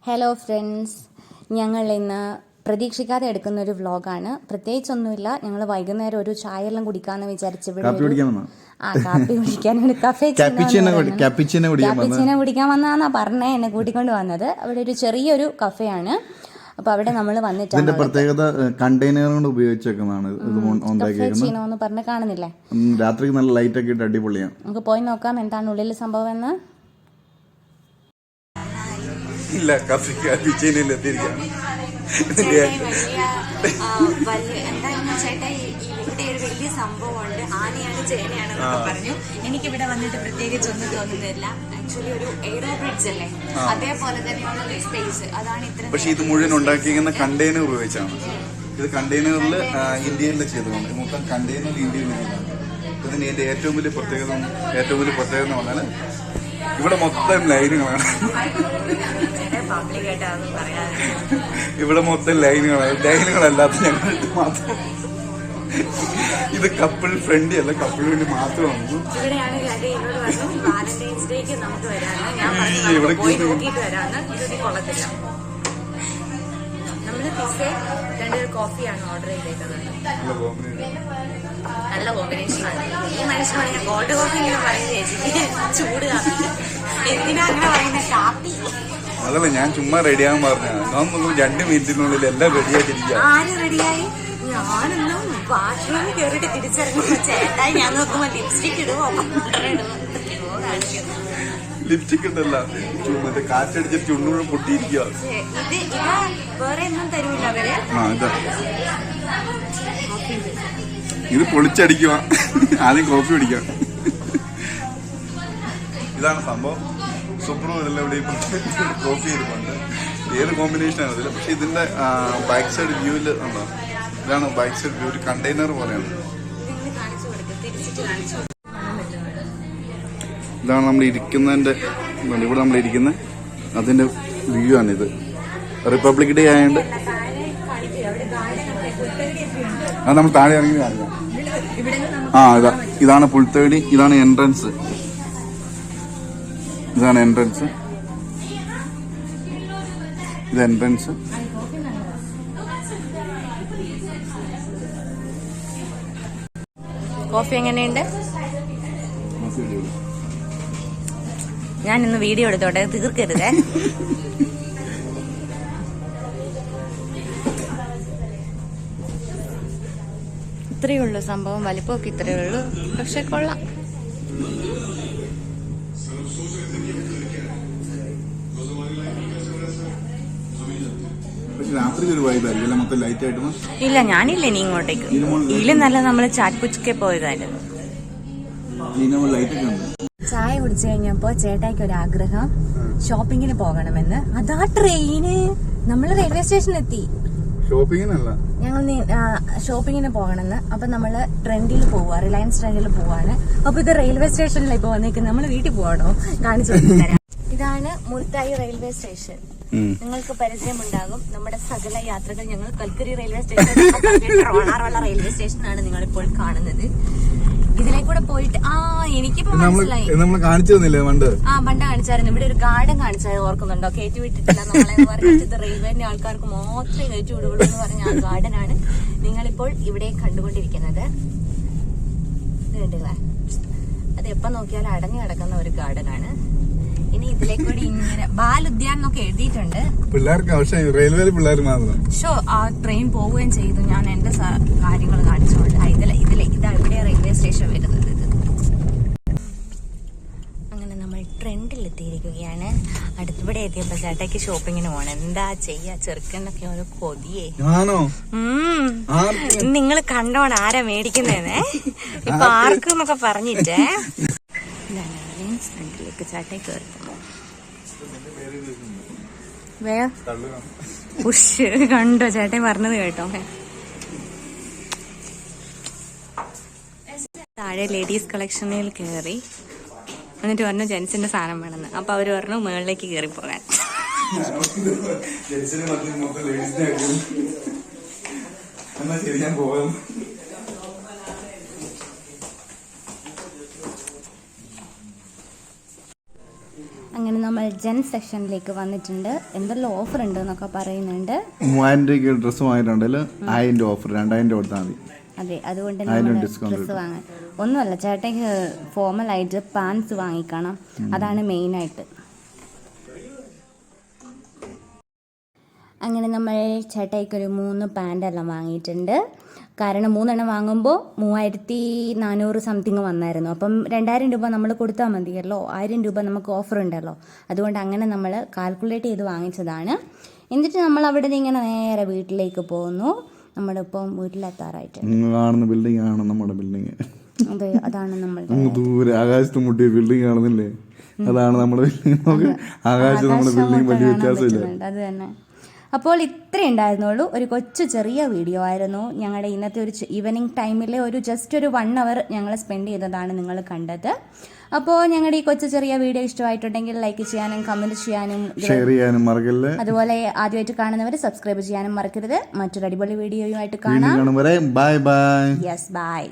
Hello friends, ഞങ്ങൾ ഇന്ന് പ്രതീക്ഷിക്കാതെ എടുക്കുന്ന ഒരു വ്ളോഗാണ്. പ്രത്യേകിച്ചൊന്നുമില്ല, ഞങ്ങൾ വൈകുന്നേരം ഒരു ചായയെല്ലാം കുടിക്കാമെന്ന് വിചാരിച്ചു. ഇവിടെ കാപ്പി കുടിക്കാനാണ്, ക്യാപ്പിച്ചിനോ കുടിക്കാൻ വന്നാന്നാ പറഞ്ഞേ. എന്നെ കൂട്ടിക്കൊണ്ട് വന്നത് അവിടെ ഒരു ചെറിയൊരു കഫേയാണ്. അപ്പൊ അവിടെ നമ്മൾ വന്നിട്ടാണ് പ്രത്യേകത കണ്ടെയ്നർ കൊണ്ട് ഉപയോഗിച്ചേക്കുന്നതാണ്. പറഞ്ഞ് കാണുന്നില്ലേ, രാത്രി നല്ല ലൈറ്റ് ഒക്കെ ഇട്ട് അടിപൊളിയാണ്. നമുക്ക് പോയി നോക്കാം എന്താണ് ഉള്ളിൽ സംഭവം എന്ന്. ഇല്ല, വലിയ സംഭവമുണ്ട്, ആനയാണ് ചേനയാണ് പറഞ്ഞു. എനിക്കിവിടെ വന്നിട്ട് പ്രത്യേകിച്ച് ഒന്നും തോന്നുന്നില്ല. ആക്ച്വലി ഒരു എയ്റോ ബ്രിഡ്ജ് അല്ലേ, അതേപോലെ തന്നെയുള്ള ഒരു സ്പേസ്. അതാണ് ഇത്ര. പക്ഷെ ഇത് മുഴുവൻ ഉണ്ടാക്കിയിരിക്കുന്ന കണ്ടെയ്നർ ഉപയോഗിച്ചാണ്. ഇത് കണ്ടെയ്നറിൽ ഇന്ത്യയിൽ ചെയ്തുകൊണ്ട് മൊത്തം കണ്ടെയ്നർ ഇന്ത്യയിൽ. ഇതിന് ഏറ്റവും വലിയ പ്രത്യേകത എന്ന് പറഞ്ഞാൽ ഇവിടെ മൊത്തം ലൈനുകളാണ്. ഇവിടെ മൊത്തം ലൈനുകളല്ലാത്ത ഞങ്ങൾക്ക് മാത്രം. ഇത് കപ്പിൾ ഫ്രണ്ട്ലി അല്ല, കപ്പിൾ വേണ്ടി മാത്രമാണ്. കോഫിയാണ് ഓർഡർ ചെയ്തേക്കുന്നത്. നല്ല കോമ്പിനേഷനാണ്. ഈ മനുഷ്യൻ കോൾഡ് കോഫി ഇങ്ങനെ പറയുന്നത് ചൂട് കാപ്പി. എന്തിനാ അങ്ങനെ പറയുന്നത്? കാപ്പി അതല്ല, ഞാൻ ചുമ്മാ റെഡിയാകാൻ പറഞ്ഞ 2 മിനിറ്റിനുള്ളിൽ എല്ലാം റെഡിയായിട്ടിരിക്കുക. ആര് റെഡിയായി? ഞാനൊന്നും വാഷ്റൂമിൽ കയറിയിട്ട് തിരിച്ചിറങ്ങുമ്പോ ചേട്ടായി ഞാൻ നോക്കുമ്പോ ലിപ്സ്റ്റിക് ഇടുവോ, ലിപ്സ്റ്റിക് ഉണ്ടല്ല, മറ്റേ കാറ്റടിച്ച ചുണ്ണൂഴും പൊട്ടിയിരിക്കുക. ഇത് വേറെ ഒന്നും തരൂല അവര്. ഇത് പൊളിച്ചടിക്കുക. ആദ്യം കോഫി കുടിക്കുക. ഇതാണ് സംഭവം. സൂപ്പർ ഇതെല്ലാം ഇവിടെ കോഫി ഇരിപ്പുണ്ട്. ഏത് കോമ്പിനേഷനാണ് ഇതിൽ. പക്ഷെ ഇതിന്റെ ബാക്ക് സൈഡ് വ്യൂവിൽ ഉണ്ടോ, ഇതാണ് ബാക്ക് സൈഡ് വ്യൂ. ഒരു കണ്ടെയ്നർ പോലെയാണ്. ഇതാണ് നമ്മൾ ഇരിക്കുന്നതിന്റെ, ഇവിടെ നമ്മൾ ഇരിക്കുന്ന അതിന്റെ വ്യൂ ആണിത്. റിപ്പബ്ലിക് ഡേ ആയതുകൊണ്ട് അത് നമ്മൾ താഴെ ഇറങ്ങി കാണുക. ഇതാണ് പുൽത്തേടി. ഇതാണ് എൻട്രൻസ്. ഇതാണ് എൻട്രൻസ്. ഇത് എൻട്രൻസ്. കോഫി എങ്ങനെയുണ്ട്? ഞാനിന്ന് വീഡിയോ എടുത്തോട്ടെ, തീർക്കരുതേ. ഇത്രയേ ഉള്ളൂ സംഭവം, വലിപ്പമൊക്കെ ഇത്രയേ ഉള്ളൂ. പക്ഷെ കൊള്ളാം. ഇല്ല, ഞാനില്ല ഇനി ഇങ്ങോട്ടേക്ക്. ഇതിലും നല്ല നമ്മള് ചാറ്റ്പുച്ചക്കെ പോയതായിരുന്നു. ചായ കുടിച്ചു കഴിഞ്ഞപ്പോ ചേട്ടായിക്ക് ഒരു ആഗ്രഹം, ഷോപ്പിങ്ങിന് പോകണമെന്ന്. അതാ ട്രെയിന്. നമ്മള് റെയിൽവേ സ്റ്റേഷനിലെത്തി. ഞങ്ങൾ ഷോപ്പിങ്ങിന് പോകണമെന്ന്. അപ്പൊ നമ്മള് ട്രെൻഡിൽ പോവാ, റിലയൻസ് ട്രെൻഡിൽ പോവാണ്. അപ്പൊ ഇത് റെയിൽവേ സ്റ്റേഷനിൽ ഇപ്പൊ വന്നേക്കുന്നത്. നമ്മള് വീട്ടിൽ പോകണോ? കാണിച്ചു തരാം. ഇതാണ് മുത്തായി റെയിൽവേ സ്റ്റേഷൻ. നിങ്ങൾക്ക് പരിചയമുണ്ടാകും. നമ്മുടെ സകല യാത്രകൾ ഞങ്ങൾ കൽക്കരി റെയിൽവേ സ്റ്റേഷൻ, ട്രോണാറുള്ള റെയിൽവേ സ്റ്റേഷനാണ് നിങ്ങളിപ്പോൾ കാണുന്നത്. ഇതിലേക്കൂടെ പോയിട്ട് എനിക്കിപ്പോ മനസ്സിലായി. പണ്ട് കാണിച്ചായിരുന്നു. ഇവിടെ ഒരു ഗാർഡൻ കാണിച്ചാൽ ഓർക്കുന്നുണ്ടോ? കയറ്റി വിട്ടിട്ടില്ല നമ്മളെ പറഞ്ഞിട്ട്. റെയിൽവേന്റെ ആൾക്കാർക്ക് മാത്രമേ കയറ്റി വിടുകയുള്ളൂ എന്ന് പറഞ്ഞ ആ ഗാർഡനാണ് നിങ്ങളിപ്പോൾ ഇവിടെ കണ്ടുകൊണ്ടിരിക്കുന്നത്. ഇത് കണ്ടില്ലേ? അത് എപ്പം നോക്കിയാലും അടഞ്ഞു കിടക്കുന്ന ഒരു ഗാർഡനാണ്. ഇനി ഇതിലേക്കൂടി ഇങ്ങനെ ബാലുദ്യാൻ എന്നൊക്കെ എഴുതിയിട്ടുണ്ട്. പിള്ളേർക്ക് റെയിൽവേ പിള്ളേർ മാത്രം. ആ ട്രെയിൻ പോവുകയും ചെയ്തു. ഞാൻ എന്റെ കാര്യങ്ങൾ കാണിച്ചോണ്ട് ഇതാ ഇവിടെ റെയിൽവേ സ്റ്റേഷൻ വരുന്നത്. അങ്ങനെ നമ്മൾ ട്രെൻഡിലെത്തിയിരിക്കുകയാണ്. അടുത്തിവിടെ എത്തിയപ്പോ ചേട്ടയ്ക്ക് ഷോപ്പിങ്ങിന് പോകണം. എന്താ ചെയ്യാ, ചെറുക്കനൊക്കെ ഓരോ കൊതിയേ. നിങ്ങൾ കണ്ടോണം ആരാ മേടിക്കുന്നേ. ഇപ്പൊ ആർക്കും എന്നൊക്കെ പറഞ്ഞിട്ടേ ഫ്രണ്ടിലേക്ക് ചേട്ടൻ കയറി. പുഷ് കണ്ടോ? ചേട്ടൻ പറഞ്ഞത് കേട്ടോ. താഴെ ലേഡീസ് കളക്ഷനിൽ കയറി. എന്നിട്ട് പറഞ്ഞു ജെൻസിന്റെ സാധനം വേണമെന്ന്. അപ്പൊ അവര് പറഞ്ഞു മുകളിലേക്ക് കയറി പോകാൻ. അങ്ങനെ നമ്മൾ ജെൻ സെക്ഷനിലേക്ക് വന്നിട്ടുണ്ട്. എന്തെല്ലാം ഓഫർ ഉണ്ട് എന്നൊക്കെ പറയുന്നുണ്ട്. 3000 രൂപയ്ക്ക് ഡ്രസ്സ് വാങ്ങിയിട്ടുണ്ടെങ്കിൽ 1000 രൂപ ഓഫർ, 2000 രൂപ കൊടുത്താൽ മതി. അതെ, അതുകൊണ്ട് നമ്മൾ ഡ്രസ്സ് വാങ്ങാൻ ഒന്നുമല്ല, ചേട്ടയ്ക്ക് ഫോർമലായിട്ട് പാൻസ് വാങ്ങിക്കണം, അതാണ് മെയിനായിട്ട്. അങ്ങനെ നമ്മൾ ചേട്ടായിക്കൊരു 3 പാൻറ്റെല്ലാം വാങ്ങിയിട്ടുണ്ട്. കാരണം 3 എണ്ണം വാങ്ങുമ്പോൾ 3400 സംതിങ് വന്നായിരുന്നു. അപ്പം 2000 രൂപ നമ്മൾ കൊടുത്താൽ മതിയല്ലോ, 1000 രൂപ നമുക്ക് ഓഫർ ഉണ്ടല്ലോ. അതുകൊണ്ട് അങ്ങനെ നമ്മൾ കാൽക്കുലേറ്റ് ചെയ്ത് വാങ്ങിച്ചതാണ്. എന്നിട്ട് നമ്മൾ അവിടെ നിന്ന് ഇങ്ങനെ നേരെ വീട്ടിലേക്ക് പോകുന്നു. നമ്മുടെ ഇപ്പം വീട്ടിലെത്താറായിട്ട് കാണുന്ന ബിൽഡിംഗ് ആണ് നമ്മുടെ ബിൽഡിംഗ്. അതെ, അതാണ് നമ്മളുടെ ദൂരെ ആകാശത്ത് മുട്ടിയ ബിൽഡിംഗ് കാണുന്നില്ലേ, അതാണ് നമ്മുടെ ബിൽഡിംഗ്. ആകാശത്ത് നമ്മുടെ ബിൽഡിംഗ് വലിയ വ്യത്യാസമില്ല. അത് തന്നെ. അപ്പോൾ ഇത്രേ ഉണ്ടായിരുന്നുള്ളൂ, ഒരു കൊച്ചു ചെറിയ വീഡിയോ ആയിരുന്നു. ഞങ്ങളുടെ ഇന്നത്തെ ഒരു ഈവനിങ് ടൈമിലെ ജസ്റ്റ് ഒരു 1 hour ഞങ്ങൾ സ്പെൻഡ് ചെയ്തതാണ് നിങ്ങൾ കണ്ടത്. അപ്പോൾ ഞങ്ങളുടെ ഈ കൊച്ചു ചെറിയ വീഡിയോ ഇഷ്ടമായിട്ടുണ്ടെങ്കിൽ ലൈക്ക് ചെയ്യാനും കമൻറ്റ് ചെയ്യാനും ഷെയർ ചെയ്യാനും മറക്കല്ലേ. അതുപോലെ ആദ്യമായിട്ട് കാണുന്നവർ സബ്സ്ക്രൈബ് ചെയ്യാനും മറക്കരുത്. മറ്റൊരു അടിപൊളി വീഡിയോയുമായിട്ട് കാണാം. Bye bye. Yes, by.